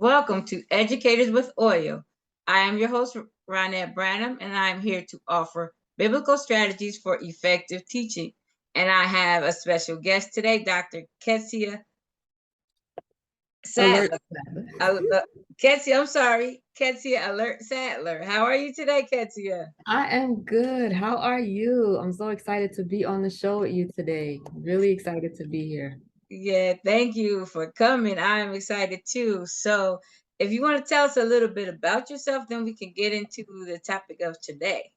Welcome to Educators with Oil. I am your host, Ronette Branham, and I am here to offer biblical strategies for effective teaching. And I have a special guest today, Dr. Ketsia Alert Sadler. Sadler. Ketsia Alerte Sadler. How are you today, Ketsia? I am good. How are you? I'm so excited to be on the show with you today. Really excited to be here. Yeah, thank you for coming. I am excited too. So, if you want to tell us a little bit about yourself, then we can get into the topic of today.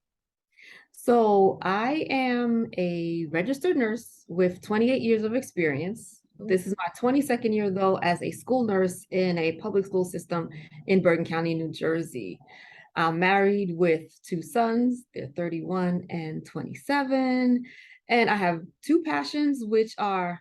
So, I am a registered nurse with 28 years of experience. This is my 22nd year, though, as a school nurse in a public school system in Bergen County, New Jersey. I'm married with two sons. They're 31 and 27. And I have two passions, which are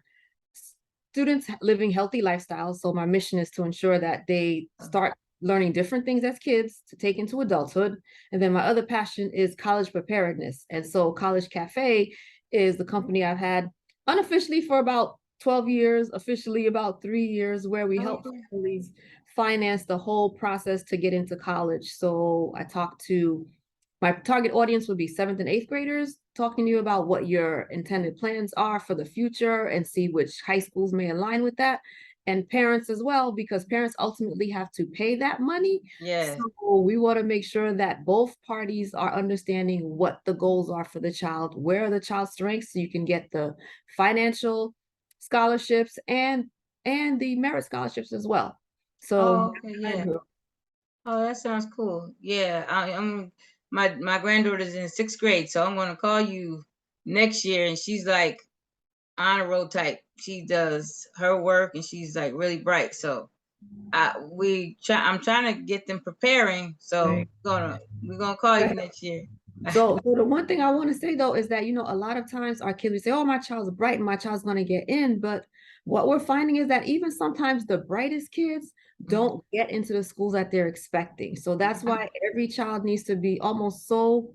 students living healthy lifestyles. So my mission is to ensure that they start learning different things as kids to take into adulthood. And then my other passion is college preparedness. And so College Cafe is the company I've had unofficially for about 12 years, officially about 3 years, where we help Okay. families finance the whole process to get into college. So I talk to my target audience would be seventh and eighth graders, talking to you about what your intended plans are for the future and see which high schools may align with that. And parents as well, because parents ultimately have to pay that money. Yes. So we want to make sure that both parties are understanding what the goals are for the child, where are the child's strengths, so you can get the financial scholarships and the merit scholarships as well. So Oh, okay. Yeah. Oh, that sounds cool. Yeah, I'm my granddaughter's in sixth grade, so I'm gonna call you next year, and she's like honor roll type. She does her work, and she's like really bright. So I'm trying to get them preparing. So right. we're gonna call you next year. So the one thing I want to say though is that, a lot of times our kids we say, oh, my child's bright and my child's going to get in. But what we're finding is that even sometimes the brightest kids Mhm. don't get into the schools that they're expecting. So that's why every child needs to be almost so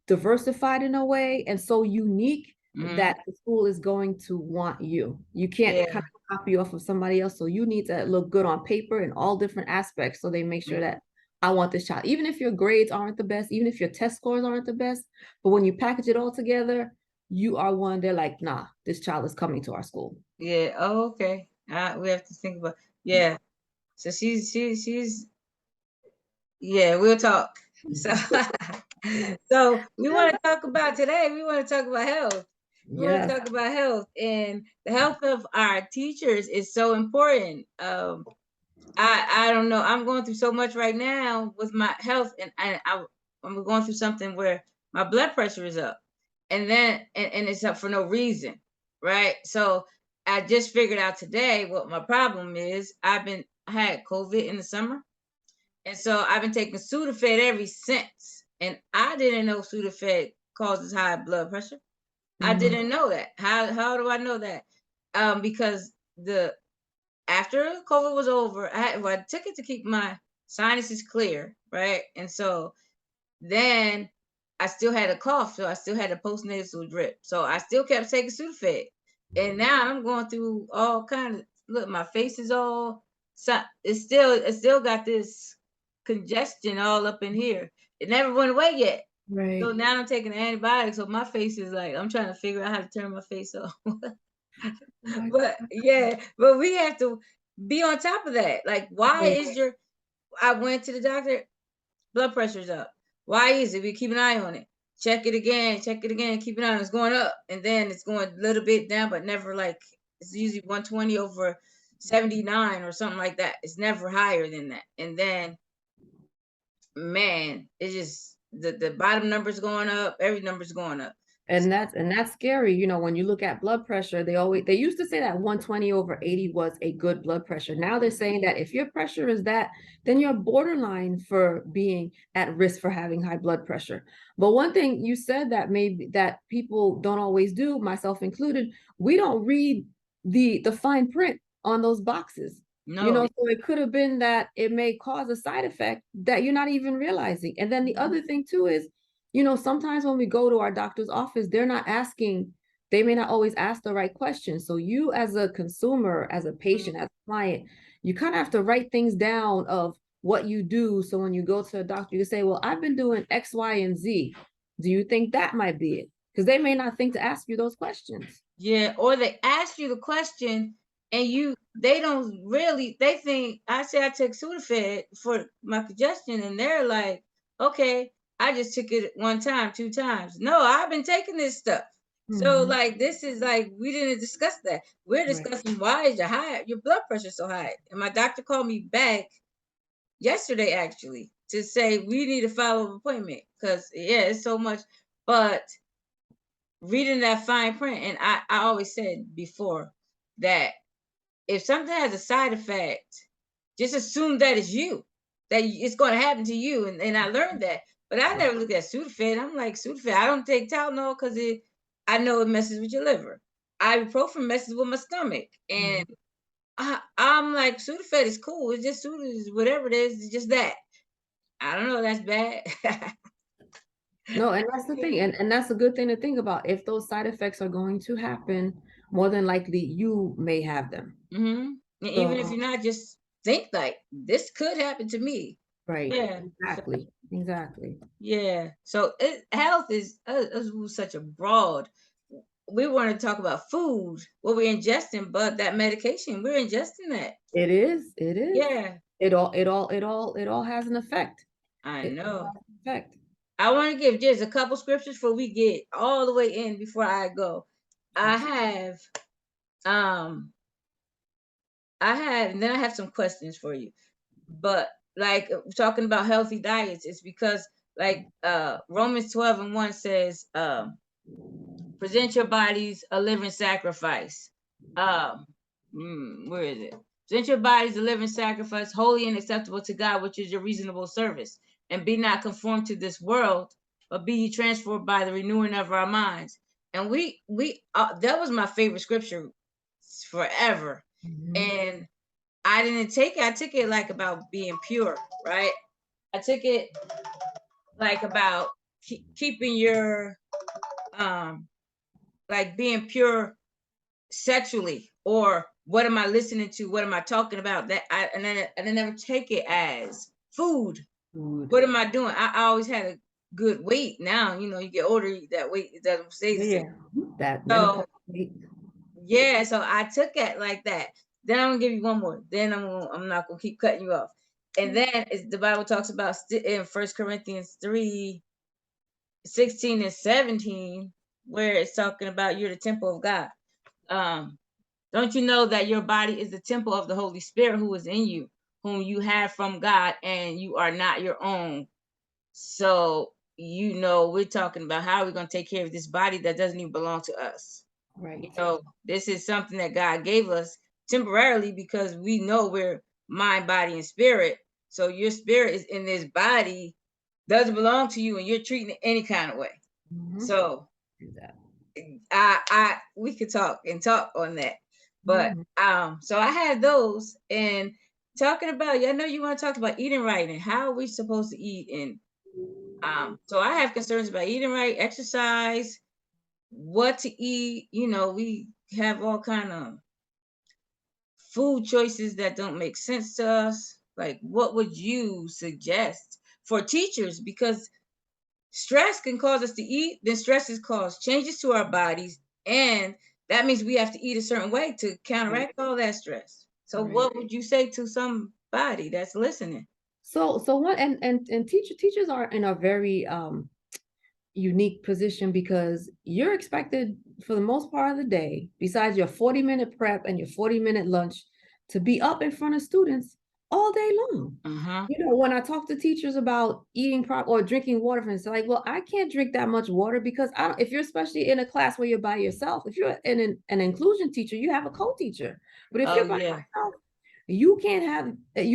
diversified in a way and so unique Mhm. that the school is going to want you. You can't Yeah. kind of copy off of somebody else. So you need to look good on paper in all different aspects. So they make sure that I want this child, even if your grades aren't the best, even if your test scores aren't the best, but when you package it all together, you are one, they're like, nah, this child is coming to our school. Yeah. Oh, okay. We have to think about. Yeah. So she's yeah. We'll talk. So so we want to talk about today. We want to talk about health. We want to Yes. talk about health, and the health of our teachers is so important. I don't know. I'm going through so much right now with my health, and I'm going through something where my blood pressure is up, and it's up for no reason, right? So I just figured out today what my problem is. I had COVID in the summer, and so I've been taking Sudafed ever since, and I didn't know Sudafed causes high blood pressure. I Mhm. didn't know that. How do I know that? Because the after COVID was over, I took it to keep my sinuses clear, right? And so then I still had a cough, so I still had a postnasal drip. So I still kept taking Sudafed, and now I'm going through all kind of look. My face is all so it still got this congestion all up in here. It never went away yet. So Right. now I'm taking antibiotics, so my face is like I'm trying to figure out how to turn my face off. Oh my But yeah, but we have to be on top of that. Like, why God. is your? I went to the doctor. Blood pressure's up. Why is it? We keep an eye on it. Check it again, keep an eye on it. It's going up, and then it's going a little bit down, but never like it's usually 120 over 79 or something like that. It's never higher than that. And then, man, it's just the bottom number's going up. Every number's going up. And that's scary. When you look at blood pressure, they used to say that 120 over 80 was a good blood pressure. Now they're saying that if your pressure is that, then you're borderline for being at risk for having high blood pressure. But one thing you said that maybe that people don't always do, myself included, we don't read the fine print on those boxes. No. So it could have been that it may cause a side effect that you're not even realizing. And then the other thing too is sometimes when we go to our doctor's office, they're not asking they may not always ask the right questions. So you as a consumer, as a patient, as a client, you kind of have to write things down of what you do. So when you go to a doctor, you say, well, I've been doing X, Y, and Z. Do you think that might be it? Because they may not think to ask you those questions. Yeah, or they ask you the question and they don't really, they think, I say I took Sudafed for my congestion, and they're like, okay, I just took it one time, 2 times. No, I've been taking this stuff. So Mhm. like this is like, we didn't discuss that. We're Right. discussing why is your blood pressure so high. And my doctor called me back yesterday actually to say we need a follow-up appointment because yeah, it's so much. But reading that fine print, and I always said before that if something has a side effect, just assume that it's you, that it's going to happen to you. And I learned that, but I never looked at Sudafed. I'm like, Sudafed, I don't take Tylenol because I know it messes with your liver. Ibuprofen messes with my stomach, and I'm like, Sudafed is cool. It's just Sudafed, whatever it is, it's just that. I don't know. That's bad. No, and that's the thing. And that's a good thing to think about. If those side effects are going to happen, more than likely you may have them. Mm-hmm. And even if So, you're not, just think like this could happen to me. right. Yeah. So, Exactly. Exactly. yeah. So health is such a broad. We want to talk about food, what we're ingesting, but that medication, we're ingesting that. It is. It is. Yeah, It all has an effect. I It all know. has an effect. I want to give just a couple scriptures before we get all the way in before I go. I have um and then I have some questions for you. But like talking about healthy diets, it's because like Romans 12:1 says, present your bodies a living sacrifice. Um, where is it? Present your bodies a living sacrifice, holy and acceptable to God, which is your reasonable service. And be not conformed to this world, but be ye transformed by the renewing of our minds. And we that was my favorite scripture forever. Mhm. And I didn't take it. I took it like about being pure, right? I took it like about keeping your like being pure sexually, or what am I listening to, what am I talking about, that and I never take it as food. Food. What am I doing? I always had a good weight. Now you get older, that weight, it doesn't stay the same. Yeah. That menopause. So yeah, so I took it like that. Then I'm gonna give you one more. Then I'm not gonna keep cutting you off. And then the Bible talks about in 1 Corinthians 3:16 and 17, where it's talking about you're the temple of God. Um, don't you know that your body is the temple of the Holy Spirit who is in you, whom you have from God, and you are not your own? So, we're talking about how we're going to take care of this body that doesn't even belong to us. Right. This is something that God gave us temporarily because we know we're mind, body, and spirit. So your spirit is in this body, doesn't belong to you, and you're treating it any kind of way. Mhm. So Do that. I we could talk and talk on that. But Mhm. so I had those, and talking about, I know you want to talk about eating right and how we supposed to eat, and so I have concerns about eating right, exercise, what to eat. We have all kind of food choices that don't make sense to us. Like, what would you suggest for teachers? Because stress can cause us to eat, then stress has caused changes to our bodies, and that means we have to eat a certain way to Right. counteract all that stress. So Right. what would you say to somebody that's listening? So what and teachers are in a very unique position because you're expected for the most part of the day, besides your 40-minute prep and your 40-minute lunch, to be up in front of students all day long. Uh-huh. When I talk to teachers about eating or drinking water, for instance, like, well, I can't drink that much water because if you're especially in a class where you're by yourself, if you're an inclusion teacher, you have a co-teacher. But if Oh you're by yeah. yourself, you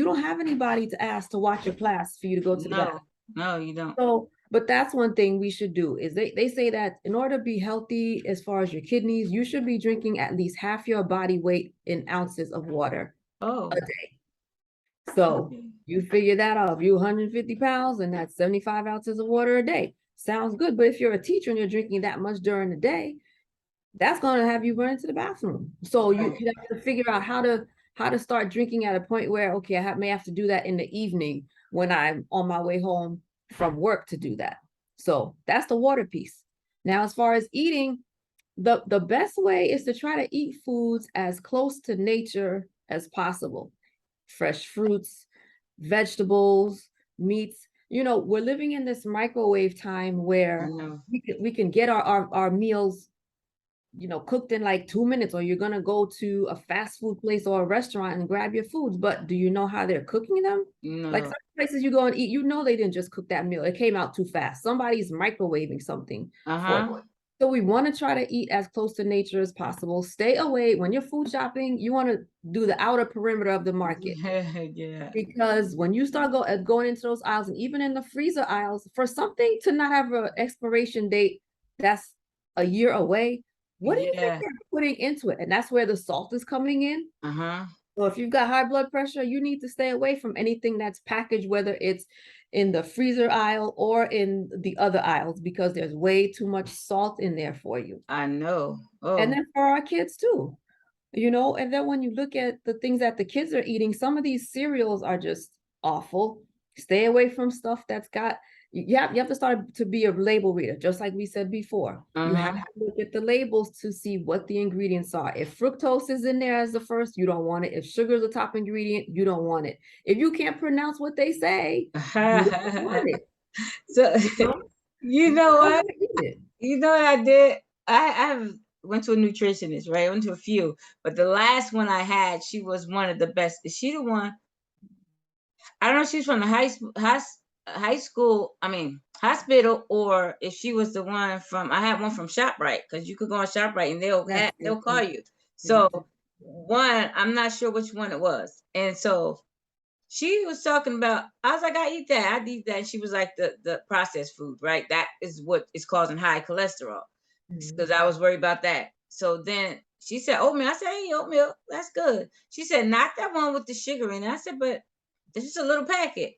don't have anybody to ask to watch your class for you to go to the bathroom. No, you don't. So, but that's one thing we should do is they say that in order to be healthy as far as your kidneys, you should be drinking at least half your body weight in ounces of water a Oh, day. So okay. you figure that out. If you're 150 pounds and that's 75 ounces of water a day, sounds good. But if you're a teacher and you're drinking that much during the day, that's going to have you run into the bathroom. So Right. you have to figure out how to start drinking at a point where, okay, may have to do that in the evening when I'm on my way home from work to do that. So that's the water piece. Now, as far as eating, the best way is to try to eat foods as close to nature as possible. Fresh fruits, vegetables, meats. You know, we're living in this microwave time I where know. we can get our meals, you know, cooked in like 2 minutes, or you're gonna go to a fast food place or a restaurant and grab your foods. But do you know how they're cooking them? Like No. some places you go and eat, you know they didn't just cook that meal. It came out too fast. Somebody's microwaving something for you. Uh-huh. So we want to try to eat as close to nature as possible. Stay away when you're food shopping. You want to do the outer perimeter of the market, Yeah, yeah. because when you start going into those aisles, and even in the freezer aisles, for something to not have an expiration date that's a year away, what do you think Yeah. they're putting into it? And that's where the salt is coming in. Uh-huh. So if you've got high blood pressure, you need to stay away from anything that's packaged, whether it's in the freezer aisle or in the other aisles, because there's way too much salt in there for you. I know. And Oh. then for our kids too, you know. And then when you look at the things that the kids are eating, some of these cereals are just awful. Stay away from stuff that's got, you have to start to be a label reader, just like we said before. You have Uh-huh. to look at the labels to see what the ingredients are. If fructose is in there as the first, you don't want it. If sugar is the top ingredient, you don't want it. If you can't pronounce what they say, you don't want it. So You know, you you know don't what? want to eat it. You know what I did? I went to a nutritionist, right? I went to a few, but the last one I had, she was one of the best. Is she the one? I don't know if she's from the high school, I mean hospital, or if she was the one from. I had one from ShopRite, because you could go on ShopRite and Yes, yes, they'll call yes, you. yes. So one, I'm not sure which one it was, and so she was talking about. I was like, I eat that, I eat that. And she was like, the processed food, right? That is what is causing high cholesterol, Mhm. because I was worried about that. So then she said oatmeal. I said, hey, oatmeal, that's good. She said, not that one with the sugar in it. I said, but this is a little packet.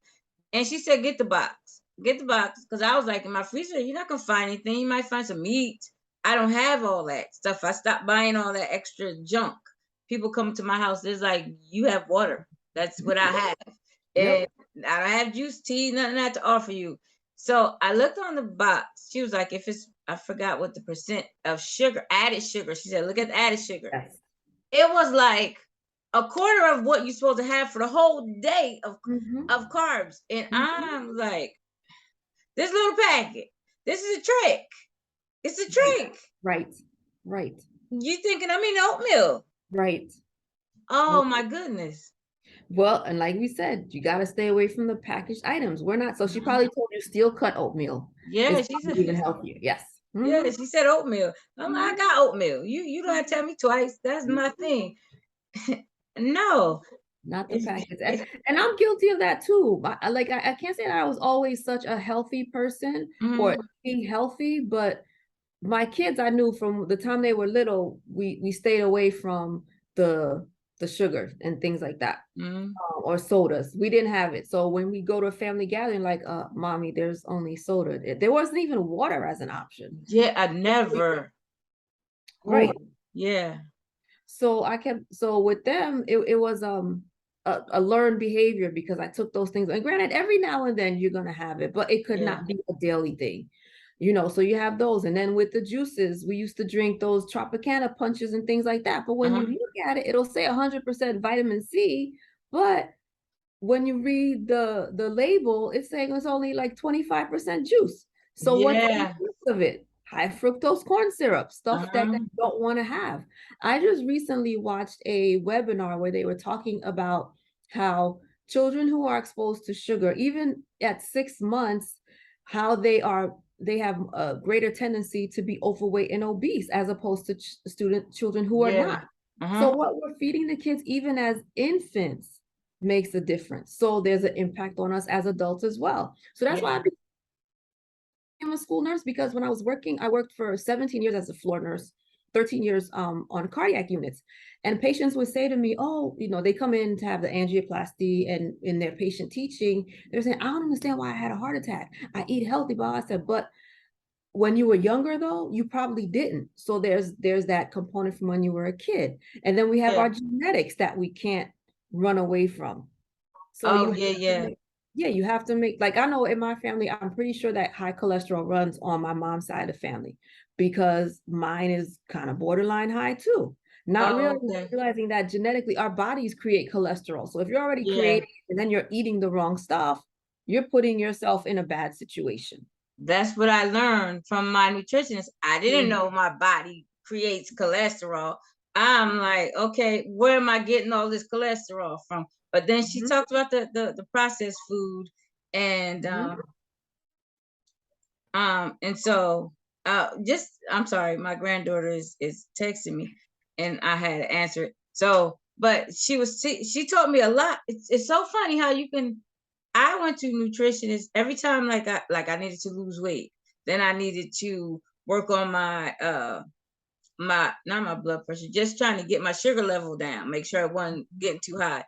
And she said, get the box. Get the box. Because I was like, in my freezer, you're not going to find anything. You might find some meat. I don't have all that stuff. I stopped buying all that extra junk. People come to my house, there's like, you have water. That's what I have. Yep. And I don't have juice, tea, nothing that to offer you. So I looked on the box. She was like, if it's, I forgot what the percent of sugar, added sugar. She said, look at the added sugar. Yes. It was like a quarter of what you're supposed to have for the whole day Hmm. of carbs. And Hmm. I'm like, this little packet, this is a trick. It's a Right. trick. Right. Right. You thinking I'm eating oatmeal. Right. Oh my goodness. Well, and like we said, you got to stay away from the packaged items. We're not. So she Uh-huh. probably told you steel cut oatmeal Yeah, is she probably even said, healthier. Yes. yeah, Hmm. she said oatmeal. I'm like, I Hmm. got oatmeal. You don't have to tell me twice. That's my thing. No. Not the It's, packets. it's, And I'm guilty of that too. Like I can't say that I was always such a healthy person or mm, being healthy, but my kids, I knew from the time they were little, we stayed away from the the sugar and things like that, mm. or sodas. We didn't have it. So when we go to a family gathering, like, mommy, there's only soda. There wasn't even water as an option. Yeah, I never. Oh, Right. yeah. So I kept, so with them, it was a learned behavior, because I took those things. And granted, every now and then you're gonna have it, but it could Yeah. not be a daily thing. You know, so you have those. And then with the juices, we used to drink those Tropicana punches and things like that. But when you Uh-huh. look at it, it'll say 100% vitamin C, but when you read the label, it's saying it's only like 25% juice. So what's in the Yeah. rest of it? High fructose corn syrup, stuff that Uh-huh. you don't want to have. I just recently watched a webinar where they were talking about how children who are exposed to sugar, even at 6 months, how they have a greater tendency to be overweight and obese as opposed to children who are Yeah. not. So Uh-huh. what we're feeding the kids even as infants makes a difference. So there's an impact on us as adults as well. So that's why I Yeah. became a school nurse, because when I was working, I worked for 17 years as a floor nurse, 13 years on cardiac units. And patients would say to me, oh, you know, they come in to have the angioplasty, and in their patient teaching, they're saying, I don't understand why I had a heart attack. I eat healthy, but I said, but when you were younger though, you probably didn't. So there's that component from when you were a kid. And then we have Yeah. our genetics that we can't run away from. So Oh you have yeah, to yeah. make, yeah, you have to make, like I know in my family, I'm pretty sure that high cholesterol runs on my mom's side of the family because mine is kind of borderline high too. Not Oh, really okay. realizing that genetically our bodies create cholesterol. So if you're already Yeah. creating and then you're eating the wrong stuff, you're putting yourself in a bad situation. That's what I learned from my nutritionist. I didn't Mhm. know my body creates cholesterol. I'm like, okay, where am I getting all this cholesterol from? But then she Mhm. talked about the processed food, and Mhm. so just I'm sorry, my granddaughter is texting me, and I had to answer it. So, but she taught me a lot. It's so funny how you can. I went to nutritionists every time, like I needed to lose weight. Then I needed to work on my my not my blood pressure, just trying to get my sugar level down, make sure it wasn't getting too high.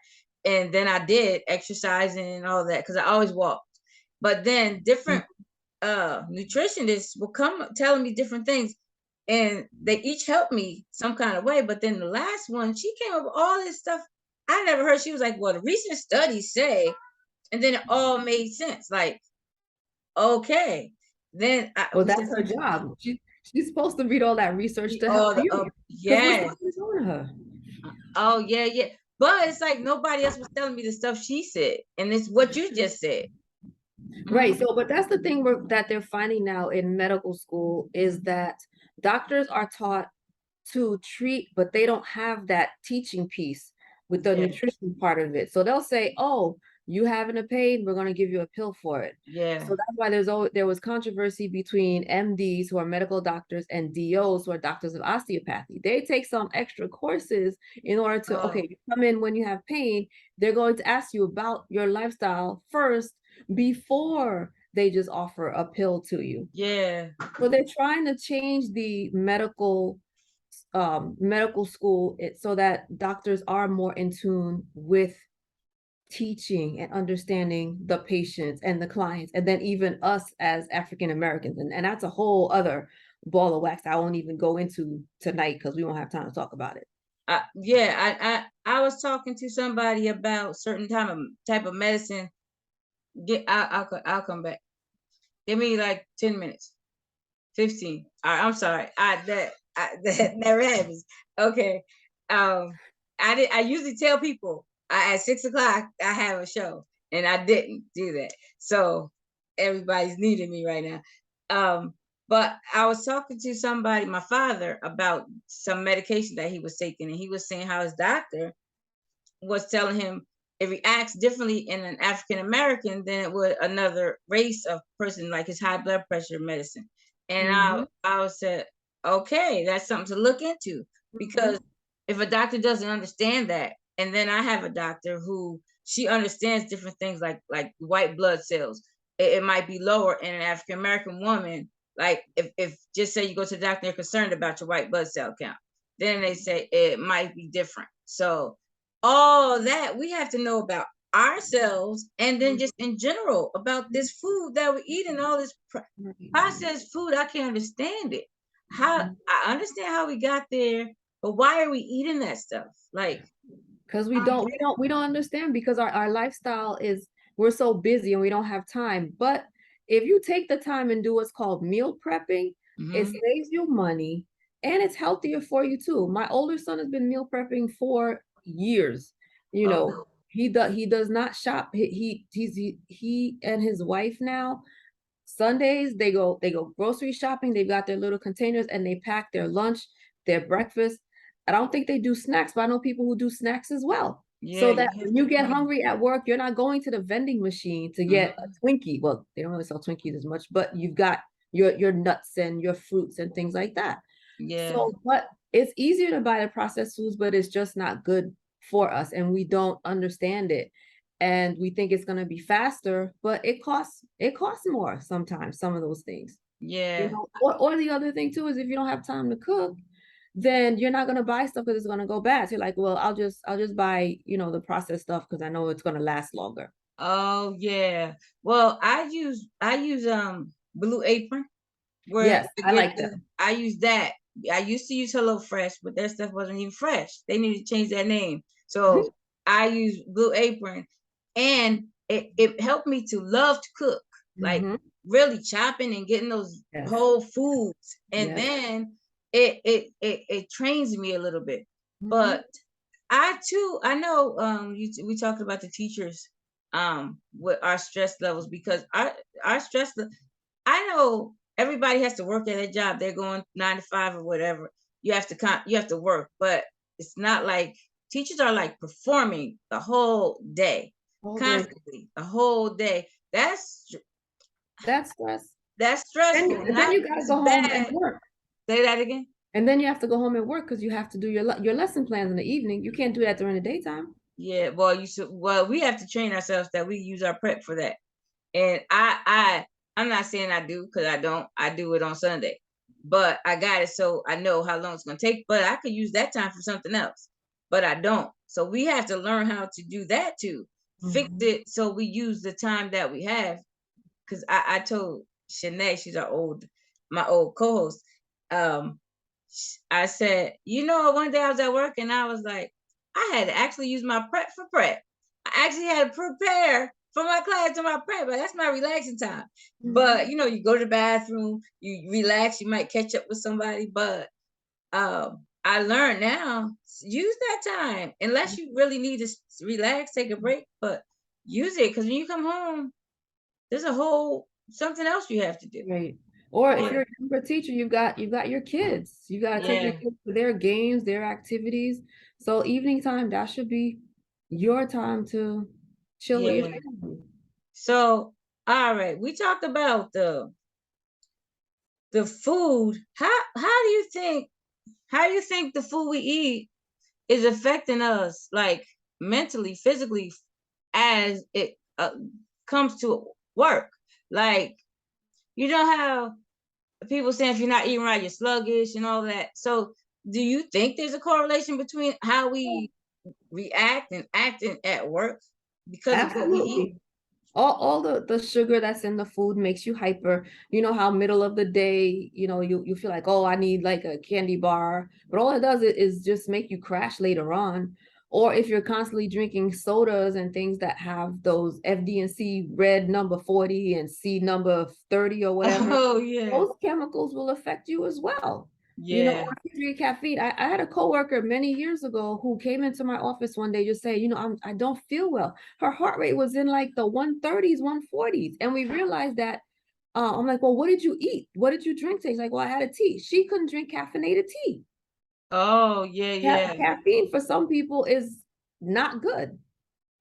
And then I did exercising and all that because I always walked. But then different nutritionists will come telling me different things, and they each helped me some kind of way. But then the last one, she came up with all this stuff I never heard. She was like, well, the recent studies say, and then it all made sense. Like, okay, then Well, we said that's her something. job. She's supposed to read all that research to help All the you because we're yes. supposed to be telling her. Oh yeah, yeah. But it's like nobody else was telling me the stuff she said, and it's what you just said. Right. Mhm. So, but that's the thing that they're finding now in medical school is that doctors are taught to treat, but they don't have that teaching piece with the Yeah, nutrition part of it. So they'll say, "Oh, you having a pain? We're going to give you a pill for it." yeah. So that's why there was controversy between MDs who are medical doctors and DOs who are doctors of osteopathy. They take some extra courses in order to, Oh, okay, you come in when you have pain, they're going to ask you about your lifestyle first before they just offer a pill to you. yeah, So they're trying to change the medical school so that doctors are more in tune with teaching and understanding the patients and the clients, and then even us as African Americans. And that's a whole other ball of wax I won't even go into tonight because we won't have time to talk about it. yeah. I was talking to somebody about certain type of medicine. I'll come back. Give me like 10 minutes. 15. All right, I'm sorry. That never happens. Okay. I usually tell people at 6 o'clock I have a show, and I didn't do that. So everybody's needing me right now. But I was talking to somebody, my father, about some medication that he was taking, and he was saying how his doctor was telling him it reacts differently in an African American than it would another race of person, like his high blood pressure medicine. And Mm-hmm. I said, okay, that's something to look into, because Mm-hmm. if a doctor doesn't understand that, and then I have a doctor who she understands different things like white blood cells, it might be lower in an African American woman. Like if just say you go to the doctor, they're concerned about your white blood cell count, then they say it might be different. So all that we have to know about ourselves, and then just in general about this food that we're eating, all this processed food. I can't understand it. How I understand how we got there, but why are we eating that stuff? Like, Because um, we don't understand because our lifestyle is we're so busy and we don't have time. But if you take the time and do what's called meal prepping, it mhm. saves you money and it's healthier for you too. My older son has been meal prepping for years. You Okay. know, he does not shop. He and his wife now Sundays they go grocery shopping. They've got their little containers and they pack their lunch, their breakfast. I don't think they do snacks, but I know people who do snacks as well. Yeah, So you that have when you to get plan. hungry at work, you're not going to the vending machine to get Mhm. a Twinkie. Well, they don't really sell Twinkies as much, but you've got your nuts and your fruits and things like that. Yeah, So, but it's easier to buy the processed foods, but it's just not good for us, and we don't understand it. And we think it's going to be faster, but it costs more sometimes, some of those things. yeah. Or the other thing too is if you don't have time to cook, then you're not going to buy stuff because it's going to go bad. So you're like, well, I'll just buy, the processed stuff because I know it's going to last longer. Oh yeah. Well, I use Blue Apron. where Yes, I I get like them. I use that. I used to use Hello Fresh, but their stuff wasn't even fresh. They need to change that name. So I use Blue Apron, and it helped me to love to cook, like Hmm. really chopping and getting those Yes, whole foods. And yes. then it trains me a little bit. Hmm. But I too, I know we talked about the teachers with our stress levels, because our stress I know everybody has to work at their job. They're going 9 to 5 or whatever. You have to work, but it's not like teachers are like performing the whole day, All day. constantly, the whole day. That's stress. That's Then, stressful. then Not you gotta it's go home and bad. work. Say that again. And then you have to go home and work because you have to do your lesson plans in the evening. You can't do that during the daytime. Yeah, well, we have to train ourselves that we use our prep for that. And I'm not saying I do, because I don't. I do it on Sunday, but I got it so I know how long it's gonna take. But I could use that time for something else, but I don't. So we have to learn how to do that too. Fix Mhm. it so we use the time that we have. Because I told Shanae, she's my old co-host. Um, I said, one day I was at work and I was like, I had to actually use my prep for prep. I actually had to prepare for my class to my prep, but that's my relaxing time. Mhm. But you go to the bathroom, you relax, you might catch up with somebody, but I learned now, use that time unless you really need to relax, take a break, but use it, because when you come home, there's a whole something else you have to do. Right. Or if Yeah, you're a younger teacher, you've got your kids. You got to take your yeah, kids to their games, their activities. So evening time, that should be your time to chill with your yeah. family. So, all right, we talked about the food. How do you think the food we eat is affecting us, like mentally, physically, as it comes to work? Like, you know how people say if you're not eating right, you're sluggish and all that. So, do you think there's a correlation between how we react and acting at work because of what we eat? Absolutely. All the sugar that's in the food makes you hyper. You know how middle of the day, you feel like, oh, I need like a candy bar, but all it does is just make you crash later on. Or if you're constantly drinking sodas and things that have those FD&C red number 40 and C number 30 or whatever, Oh yeah, those chemicals will affect you as well. yeah. Or if you drink caffeine. I had a coworker many years ago who came into my office one day just say, I don't feel well. Her heart rate was in like the 130s, 140s. And we realized that I'm like, well, what did you eat? What did you drink today? She's like, well, I had a tea. She couldn't drink caffeinated tea. Oh yeah, yeah, Caffeine for some people is not good.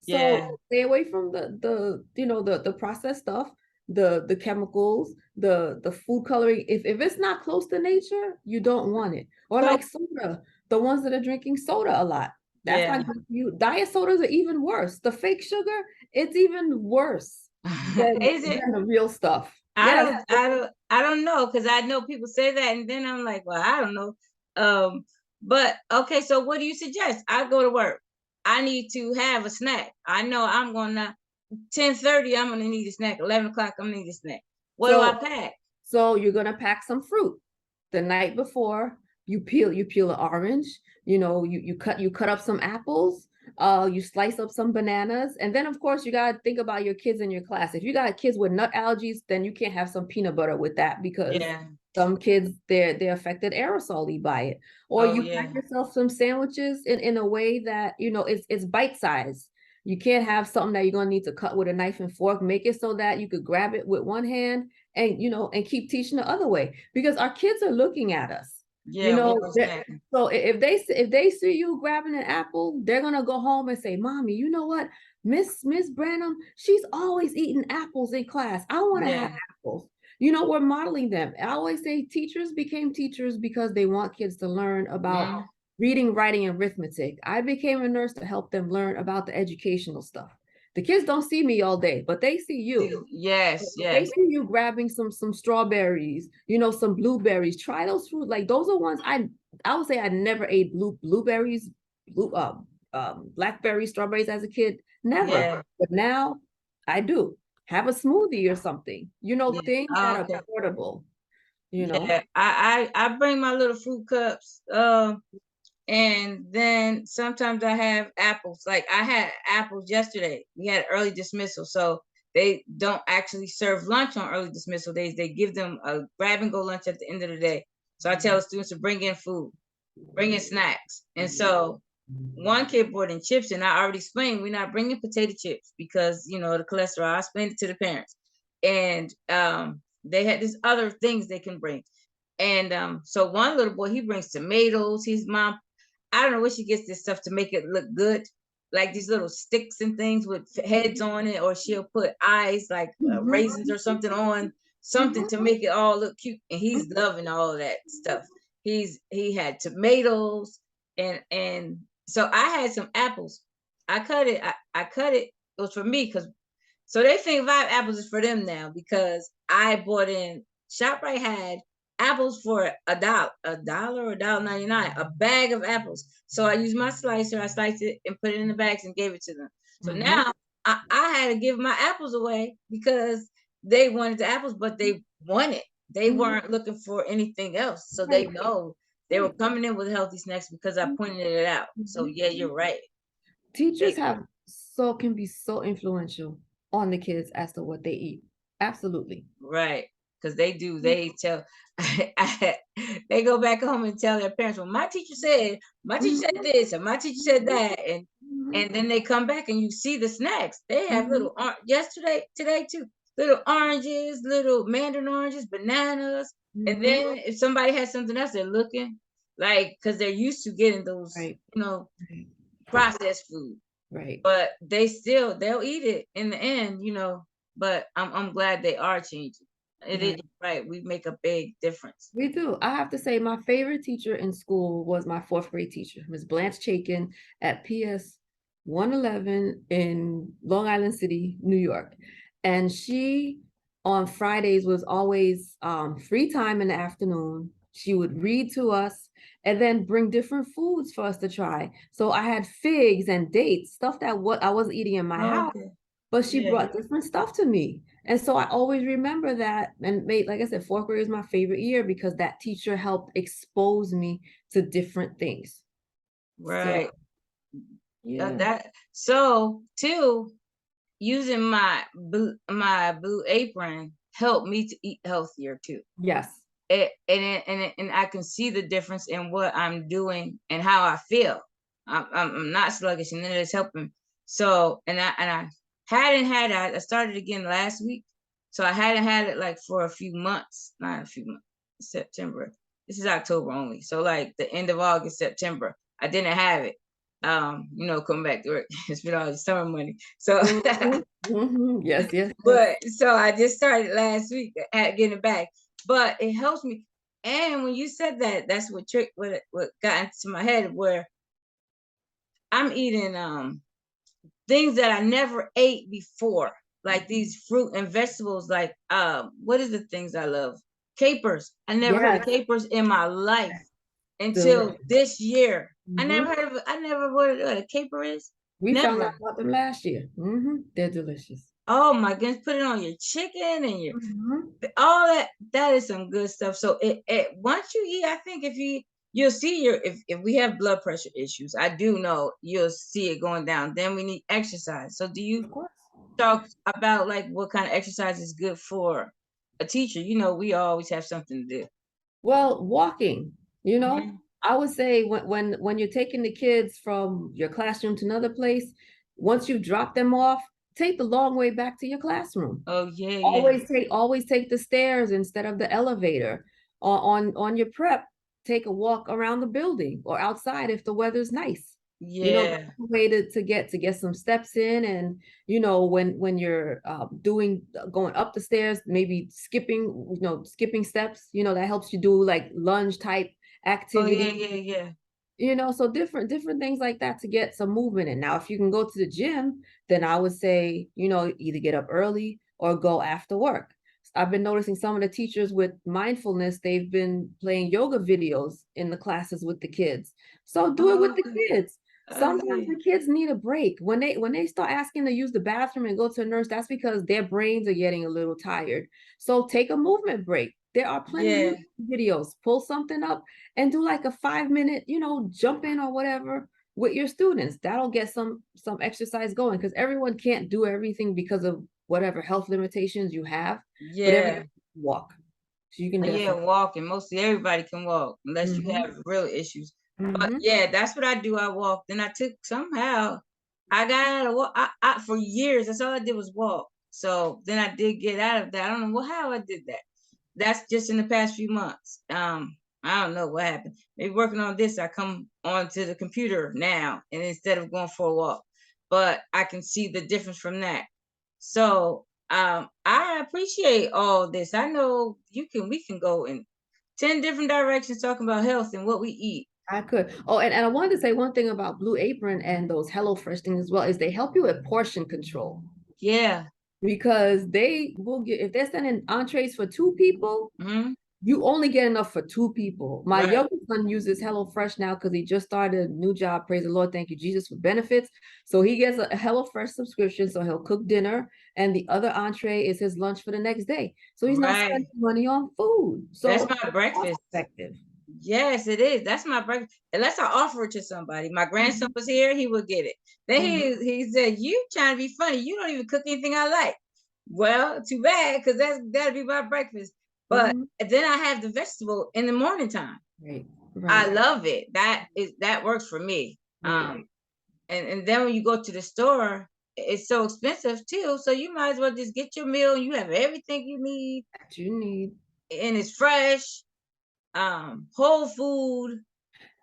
So yeah. stay away from the processed stuff, the chemicals, the food coloring. If it's not close to nature, you don't want it. Or So like soda, the ones that are drinking soda a lot. That's not yeah. good for you. Diet sodas are even worse. The fake sugar, it's even worse than Is it? than the real stuff. I Yes. don't, I don't, I don't know, because I know people say that, and then I'm like, well, I don't know. Um, but okay, so what do you suggest? I go to work. I need to have a snack. I know I'm gonna 10:30. I'm gonna need a snack. 11 o'clock. I'm gonna need a snack. What do I So pack? So you're gonna pack some fruit the night before. You peel an orange. You cut up some apples. You slice up some bananas, and then of course you gotta think about your kids in your class. If you got kids with nut allergies, then you can't have some peanut butter with that because Yeah. some kids they're affected aerosolly by it. Or Oh you pack yeah. yourself some sandwiches in a way that it's bite size. You can't have something that you're gonna need to cut with a knife and fork. Make it so that you could grab it with one hand and keep teaching the other way because our kids are looking at us. Yeah. What was that? So if they see you grabbing an apple, they're gonna go home and say, "Mommy, you know what? Miss Branham, she's always eating apples in class. I want to have Yeah. apples." We're modeling them. I always say teachers became teachers because they want kids to learn about Mm. reading, writing, and arithmetic. I became a nurse to help them learn about the educational stuff. The kids don't see me all day, but they see you. Yes. If they Yes. see you grabbing some strawberries, some blueberries, try those fruit. Like those are ones I would say I never ate blueberries, blackberries, strawberries as a kid. Never. Yeah. But now I do. Have a smoothie or something. Yeah. Things that Oh, are okay. portable. you know. Yeah, I bring my little fruit cups. And then sometimes I have apples. Like I had apples yesterday. We had early dismissal, so they don't actually serve lunch on early dismissal days. They give them a grab and go lunch at the end of the day. So I tell the students to bring in food, bring in snacks. And so one kid brought in chips, and I already explained we're not bringing potato chips because the cholesterol. I explained it to the parents, and they had these other things they can bring. And so one little boy, he brings tomatoes. His mom, I don't know where she gets this stuff to make it look good, like these little sticks and things with heads on it, or she'll put eyes like Mhm. raisins or something on something to make it all look cute. And he's loving all of that stuff. He had tomatoes, and so I had some apples. I cut it. I cut it. It was for me because so they think 5 apples is for them now because I bought in. ShopRite had apples for $1 or $1.99, a bag of apples. So I used my slicer. I sliced it and put it in the bags and gave it to them. So Mhm. now I had to give my apples away because they wanted the apples, but they wanted. They Mhm. weren't looking for anything else. So they Right, know they were right. coming in with healthy snacks because I pointed it out. So Mhm. yeah, you're right. Teachers They, have can be so influential on the kids as to what they eat. Absolutely. Right. Because they do. They tell, they go back home and tell their parents, well, my teacher said Mhm. this, and my teacher said that. And Mhm. then they come back and you see the snacks. They have Mhm. little, yesterday, today too, little oranges, little mandarin oranges, bananas. And Mhm. then if somebody has something else, they're looking like, because they're used to getting those, Right, right, processed food, right, but they'll eat it in the end. But I'm glad they are changing. It is right. right. We make a big difference. We do. I have to say, my favorite teacher in school was my fourth grade teacher, Ms. Blanche Chaikin at PS 111 in Long Island City, New York. And she, on Fridays, was always free time in the afternoon. She would read to us and then bring different foods for us to try. So I had figs and dates, stuff that what I wasn't eating in my Oh, house, okay. but she Yeah. brought different stuff to me. And so I always remember that and made, like I said, fourth grade is my favorite year because that teacher helped expose me to different things. So Right. yeah, That so too. Using my blue apron helped me to eat healthier too. yes, And I can see the difference in what I'm doing and how I feel. I'm not sluggish, and then it's helping. So and I hadn't had it. I started again last week, so I hadn't had it like for a few months, not a few months. September. This is October only, so like the end of August, September. I didn't have it. Coming back to work, it's been all the summer money. So mhm, mhm, yes, yes, yes, but so I just started last week at getting it back. But it helps me. And when you said that, that's what got into my head where I'm eating things that I never ate before, like these fruit and vegetables, like what is the things I love? Capers. I never heard of yes, capers in my life until delicious. this year. I never Mhm. heard of it. I never what a caper is. We found out Never. about them last year. They're delicious. Oh my goodness, put it on your chicken and your Mhm. all that is some good stuff. So it once you eat, I think you'll see if we have blood pressure issues, I do know you'll see it going down. Then we need exercise. So do you Of course. talk about like what kind of exercise is good for a teacher? We always have something to do. Well, walking, Mhm. I would say when you're taking the kids from your classroom to another place, once you drop them off, take the long way back to your classroom. Oh yeah, yeah, Always take the stairs instead of the elevator. On your prep, take a walk around the building or outside if the weather's nice. That's yeah. a way to get some steps in, and when you're doing going up the stairs, maybe skipping steps. That helps you do like lunge type Oh yeah, activity. yeah, yeah. So different things like that to get some movement in. Now, if you can go to the gym, then I would say, either get up early or go after work. I've been noticing some of the teachers with mindfulness, they've been playing yoga videos in the classes with the kids. So do it with Oh, the okay. kids. Oh Sometimes yeah. the kids need a break. When they start asking to use the bathroom and go to a nurse, that's because their brains are getting a little tired. So take a movement break. There are plenty Yeah. of YouTube videos. Pull something up and do like a 5 minute, jump in or whatever with your students. That'll get some exercise going because everyone can't do everything because of whatever health limitations you have, but Yeah. everyone can walk. So you can Yeah, definitely. walking. Mostly everybody can walk unless you Hmm. have real issues. But Hmm. yeah, that's what I do. I walk. Then I took somehow I got out of walk. For years, that's all I did was walk. So then I did get out of that. I don't know how I did that. That's just in the past few months. I don't know what happened. Maybe working on this, I come onto the computer now, and instead of going for a walk, but I can see the difference from that. So I appreciate all this. I know we can go in 10 different directions talking about health and what we eat. I could. Oh, and I wanted to say one thing about Blue Apron and those HelloFresh things as well is they help you with portion control Yeah. because they will get if they're sending entrees for two people, Hmm. you only get enough for two people. My Right. youngest son uses HelloFresh now because he just started a new job. Praise the Lord, thank you, Jesus, for benefits. So he gets a HelloFresh subscription. So he'll cook dinner, and the other entree is his lunch for the next day. So he's not Right. spending money on food. That's So my cost breakfast. effective. Yes, it is. That's my breakfast. Unless I offer it to somebody. My grandson Mhm. was here, he would get it. Then Mhm. he said, "You trying to be funny? You don't even cook anything I like." Well, too bad, because that'd be my breakfast. But Mhm. then I have the vegetable in the morning time. Right. I Right. love it. That works for me. Right. And then when you go to the store, it's so expensive too. So you might as well just get your meal. You have everything you need, That you need. and it's fresh, whole food.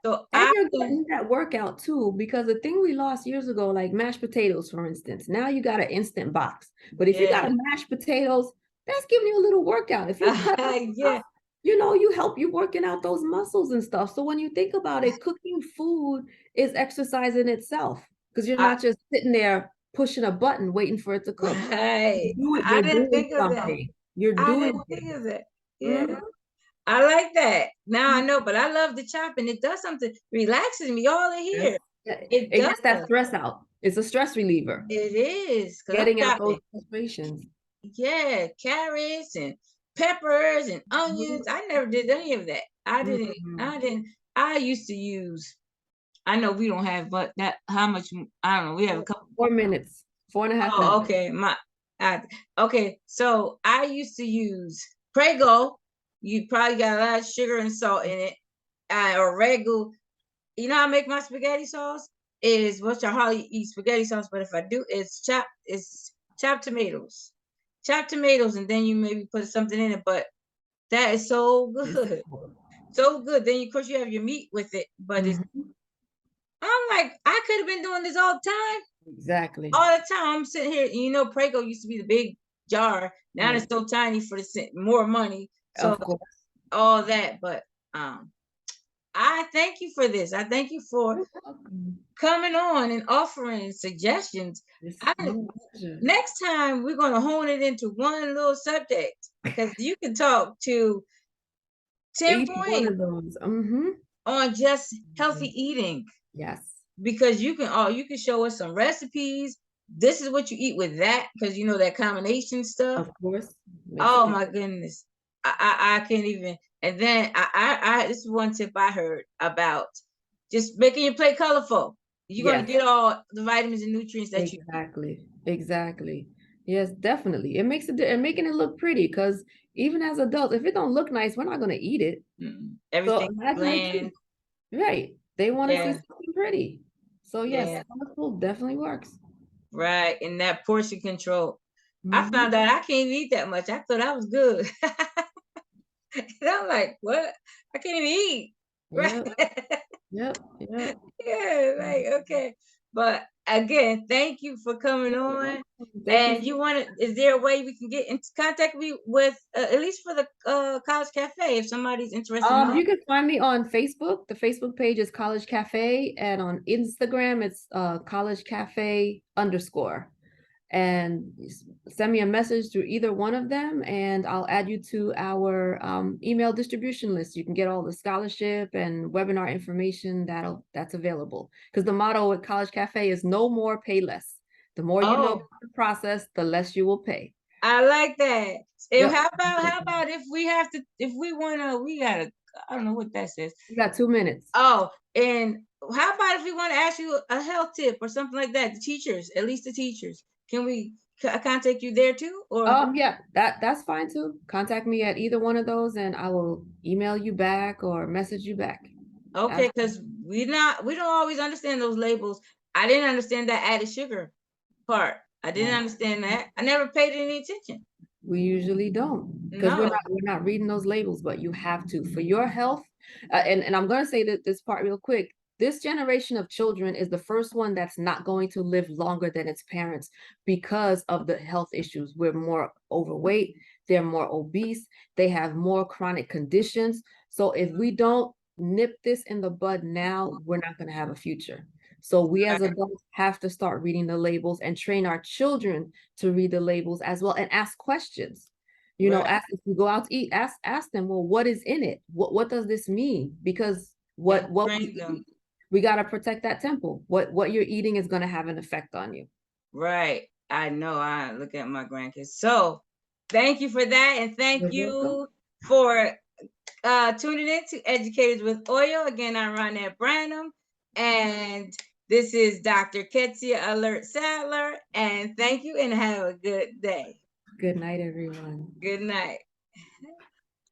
So And I you're getting that workout too, because the thing we lost years ago, like mashed potatoes, for instance, now you got an instant box. But if you got yeah. a mashed potatoes, that's giving you a little workout. If you cut up stuff, Yeah. you help you working out those muscles and stuff. So when you think about it, cooking food is exercise in itself because you're I, not just sitting there pushing a button waiting for it to cook. right. I You're didn't doing think of that. something. You're I doing didn't think things. of that. Yeah. Mhm. I like that. Now I know, but I love the chopping. It does something, relaxes me all in Yes. here. Yeah, It it gets that does. stress out. It's a stress reliever. It is. Because I'm Getting out those chopping. frustrations. Yeah, carrots and peppers and onions. I never did any of that. I didn't. Mhm. I didn't. I used to use. I know we don't have, but that how much? I don't know. We have a couple. 4 minutes, 4.5 minutes. Oh, okay. I, okay. So I used to use Prego. You probably got a lot of sugar and salt in it. Or Regu. You know how I make my spaghetti sauce? Is which I hardly eat spaghetti sauce, but if I do, it's chopped tomatoes. Chopped tomatoes, and then you maybe put something in it. But that is so It's good. So good. Then of course you have your meat with it. But it's Mhm. I'm like, I could have been doing this all the time. Exactly. All the time. I'm sitting here, Prego used to be the big jar. Now it's Right. so tiny for the more money. So Of course. all that. But I thank you for this. I thank you for You're welcome. coming on and offering suggestions. This is I my pleasure. Next time we're gonna hone it into one little subject because you can talk to 10 Each one points of those. Mm-hmm. on just healthy eating Yes. because you can show us some recipes. This is what you eat with that because you know that combination stuff. Of course. Makes a Oh difference. my goodness. I can't even. And then this is one tip I heard about just making your plate colorful. You're gonna Yes. get all the vitamins and nutrients that you need. Exactly. Exactly. Yes, definitely. It makes it and making it look pretty because even as adults, if it don't look nice, we're not gonna eat it. So Everything imagine our bland. kids. Right. They want to see Yeah, something pretty. So yes, yeah, colorful definitely works. right. And that portion control. I Hmm. found out I can't eat that much. I thought I was good. And I'm like, what? I can't even eat. Right. Yep. Yep. Yep. Yeah, like okay. But again, thank you for coming You're on. welcome. Thank you. And you want to, is there a way we can get in contact with at least for the college cafe if somebody's interested in that? You can find me on Facebook. The Facebook page is College Cafe, and on Instagram it's College Cafe _ and send me a message through either one of them and I'll add you to our email distribution list. You can get all the scholarship and webinar information that's available because the motto at College Cafe is no more, pay less. The more you know Oh, about the process, the less you will pay. I like that. And Yep. how about if we have to, if we wanna, we gotta, I don't know what that says. You got 2 minutes. Oh, and how about if we want to ask you a health tip or something like that? The teachers, at least the teachers, can we contact you there too? Or Yeah, that's fine too. Contact me at either one of those and I will email you back or message you back. okay, As because we don't always understand those labels. I didn't understand that added sugar part. I didn't well, understand that. I never paid any attention. we usually don't because No. we're not reading those labels, but you have to for your health. And I'm gonna say that this part real quick. This generation of children is the first one that's not going to live longer than its parents because of the health issues. We're more overweight, they're more obese, they have more chronic conditions. So if we don't nip this in the bud now, we're not going to have a future. So we as adults have to start reading the labels and train our children to read the labels as well and ask questions. You know, Right. ask if you go out to eat, ask them, well, what is in it? What does this mean? Because And what we train them. eat, we got to protect that temple. What you're eating is going to have an effect on you. Right. I know. I look at my grandkids. So thank you for that. And thank You're welcome. you for tuning in to Educators with Oil. Again, I'm Ronette Branham. And this is Dr. Ketsia Alerte Sadler. And thank you and have a good day. Good night, everyone. Good night.